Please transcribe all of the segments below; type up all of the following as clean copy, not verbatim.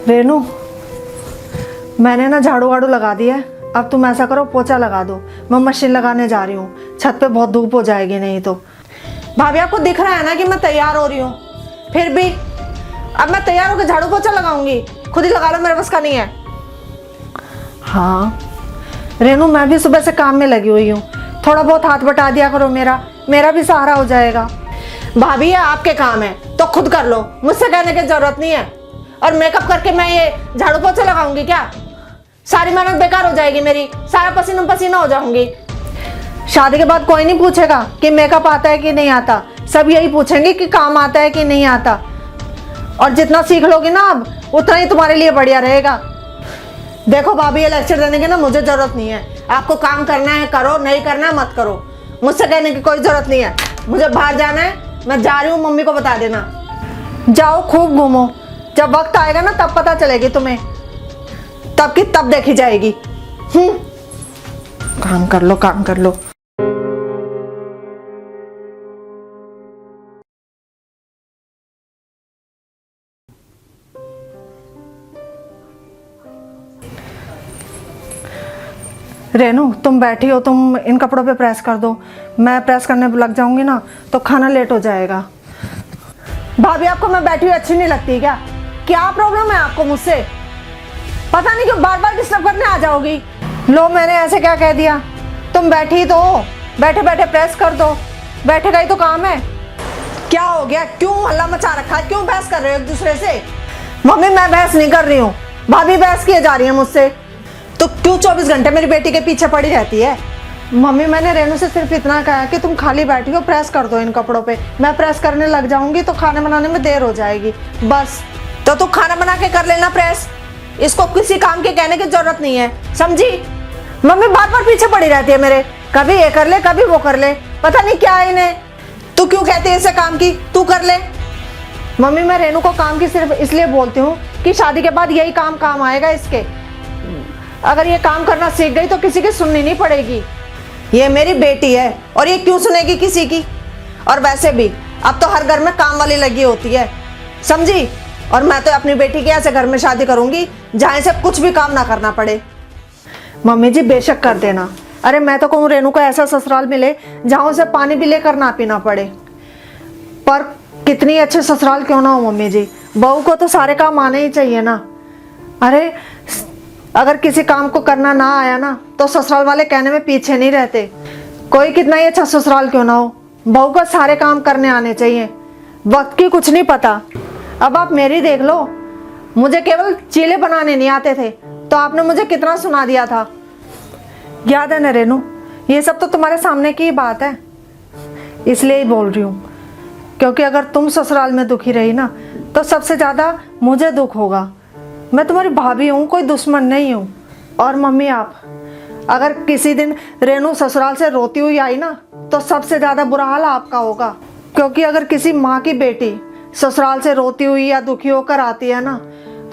रेनू, मैंने ना झाड़ू वाड़ू लगा दिया है। अब तुम ऐसा करो, पोछा लगा दो। मैं मशीन लगाने जा रही हूँ, छत पे बहुत धूप हो जाएगी नहीं तो। भाभी आपको दिख रहा है ना कि मैं तैयार हो रही हूँ, फिर भी अब मैं तैयार होकर झाड़ू पोछा लगाऊंगी? खुद ही लगा लो, मेरे बस का नहीं है। हाँ रेनू, मैं भी सुबह से काम में लगी हुई हूँ, थोड़ा बहुत हाथ बटा दिया करो, मेरा भी सहारा हो जाएगा। भाभी ये आपके काम है तो खुद कर लो, मुझसे कहने की जरूरत नहीं है। और मेकअप करके मैं ये झाड़ू पोछा लगाऊंगी क्या? सारी मेहनत बेकार हो जाएगी मेरी, सारा पसीना पसीना हो जाऊंगी। शादी के बाद कोई नहीं पूछेगा कि मेकअप आता है कि नहीं आता, सब यही पूछेंगे कि काम आता है कि नहीं आता। और जितना सीख लोगी ना अब, उतना ही तुम्हारे लिए बढ़िया रहेगा। देखो भाभी, ये लेक्चर देने की ना मुझे जरूरत नहीं है। आपको काम करना है करो, नहीं करना है मत करो, मुझसे कहने की कोई जरूरत नहीं है। मुझे बाहर जाना है, मैं जा रही हूँ, मम्मी को बता देना। जाओ खूब घूमो, जब वक्त आएगा ना तब पता चलेगी तुम्हें, तब की तब देखी जाएगी। काम कर लो, काम कर लो। रेनू, तुम बैठी हो, तुम इन कपड़ों पे प्रेस कर दो। मैं प्रेस करने लग जाऊंगी ना तो खाना लेट हो जाएगा। भाभी आपको मैं बैठी हुई अच्छी नहीं लगती क्या? क्या प्रॉब्लम है आपको मुझसे? पता नहीं क्यों बार बार डिस्टर्ब करने आ जाओगी। लो, मैंने ऐसे क्या कह दिया? तुम बैठी तो हो, बैठे बैठे प्रेस कर दो, बैठे ही तो काम है। क्या हो गया? क्यों हल्ला मचा रखा है? क्यों बहस कर रहे हो एक दूसरे से? मम्मी मैं बहस नहीं कर रही हूँ, भाभी बहस किए जा रही है मुझसे। तो क्यों 24 घंटे मेरी बेटी के पीछे पड़ी रहती है? मम्मी मैंने रेनू से सिर्फ इतना कहा कि तुम खाली बैठी हो, प्रेस कर दो इन कपड़ों पे। मैं प्रेस करने लग जाऊंगी तो खाना बनाने में देर हो जाएगी, बस। तो तू खाना बना के कर लेना प्रेस, इसको किसी काम के कहने की जरूरत नहीं है, समझी? मम्मी बार बार पीछे पड़ी रहती है मेरे, कभी ये कर ले कभी वो कर ले, पता नहीं क्या है इन्हें। तू क्यों कहती है इसे काम की? तू कर ले। मम्मी मैं रेनू को काम की सिर्फ इसलिए बोलती हूँ कि शादी के बाद यही काम आएगा इसके। अगर ये काम करना सीख गई तो किसी की सुननी नहीं पड़ेगी। ये मेरी बेटी है और ये क्यों सुनेगी किसी की? और वैसे भी अब तो हर घर में काम वाली लगी होती है, समझी? और मैं तो अपनी बेटी के ऐसे घर में शादी करूंगी जहां से कुछ भी काम ना करना पड़े। मम्मी जी बेशक कर देना। अरे मैं तो कहूँ रेनू को ऐसा ससुराल मिले जहां उसे पानी भी लेकर ना पीना पड़े। पर कितनी अच्छे ससुराल क्यों ना हो मम्मी जी, बहू को तो सारे काम आने ही चाहिए ना। अरे अगर किसी काम को करना ना आया ना तो ससुराल वाले कहने में पीछे नहीं रहते। कोई कितना ही अच्छा ससुराल क्यों ना हो, बहू को सारे काम करने आने चाहिए। वक्त की कुछ नहीं पता। अब आप मेरी देख लो, मुझे केवल चीले बनाने नहीं आते थे तो आपने मुझे कितना सुना दिया था, याद है ना रेनू? ये सब तो तुम्हारे सामने की ही बात है, इसलिए ही बोल रही हूँ। क्योंकि अगर तुम ससुराल में दुखी रही ना तो सबसे ज्यादा मुझे दुख होगा। मैं तुम्हारी भाभी हूँ, कोई दुश्मन नहीं हूँ। और मम्मी आप, अगर किसी दिन रेनू ससुराल से रोती हुई आई ना तो सबसे ज्यादा बुरा हाल आपका होगा। क्योंकि अगर किसी माँ की बेटी ससुराल से रोती हुई या दुखी होकर आती है ना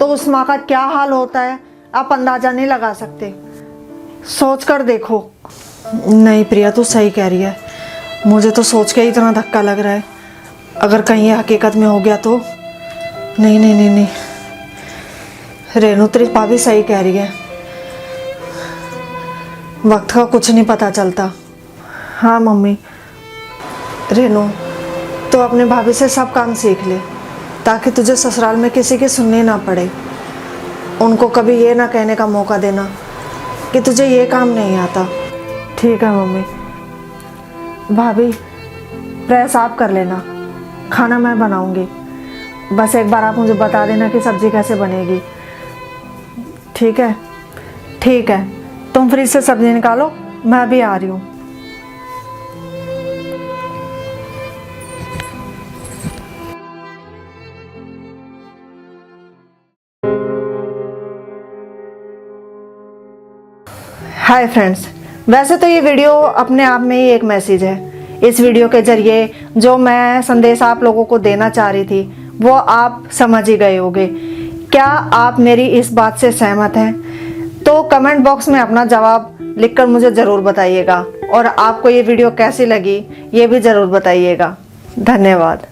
तो उस माँ का क्या हाल होता है आप अंदाजा नहीं लगा सकते। सोच कर देखो। नहीं प्रिया, तू सही कह रही है, मुझे तो सोच के ही इतना धक्का लग रहा है। अगर कहीं ये हकीकत में हो गया तो नहीं नहीं नहीं नहीं। रेनू तेरी भाभी सही कह रही है, वक्त का कुछ नहीं पता चलता। हाँ मम्मी, रेनू तो अपने भाभी से सब काम सीख ले ताकि तुझे ससुराल में किसी की सुननी ना पड़े। उनको कभी ये ना कहने का मौका देना कि तुझे ये काम नहीं आता। ठीक है मम्मी। भाभी प्रेस आप कर लेना, खाना मैं बनाऊंगी। बस एक बार आप मुझे बता देना कि सब्जी कैसे बनेगी, ठीक है? ठीक है, तुम फ्रिज से सब्जी निकालो, मैं अभी आ रही हूँ। हाय फ्रेंड्स, वैसे तो ये वीडियो अपने आप में ही एक मैसेज है। इस वीडियो के जरिए जो मैं संदेश आप लोगों को देना चाह रही थी वो आप समझ ही गए होंगे। क्या आप मेरी इस बात से सहमत हैं? तो कमेंट बॉक्स में अपना जवाब लिखकर मुझे ज़रूर बताइएगा और आपको ये वीडियो कैसी लगी ये भी ज़रूर बताइएगा। धन्यवाद।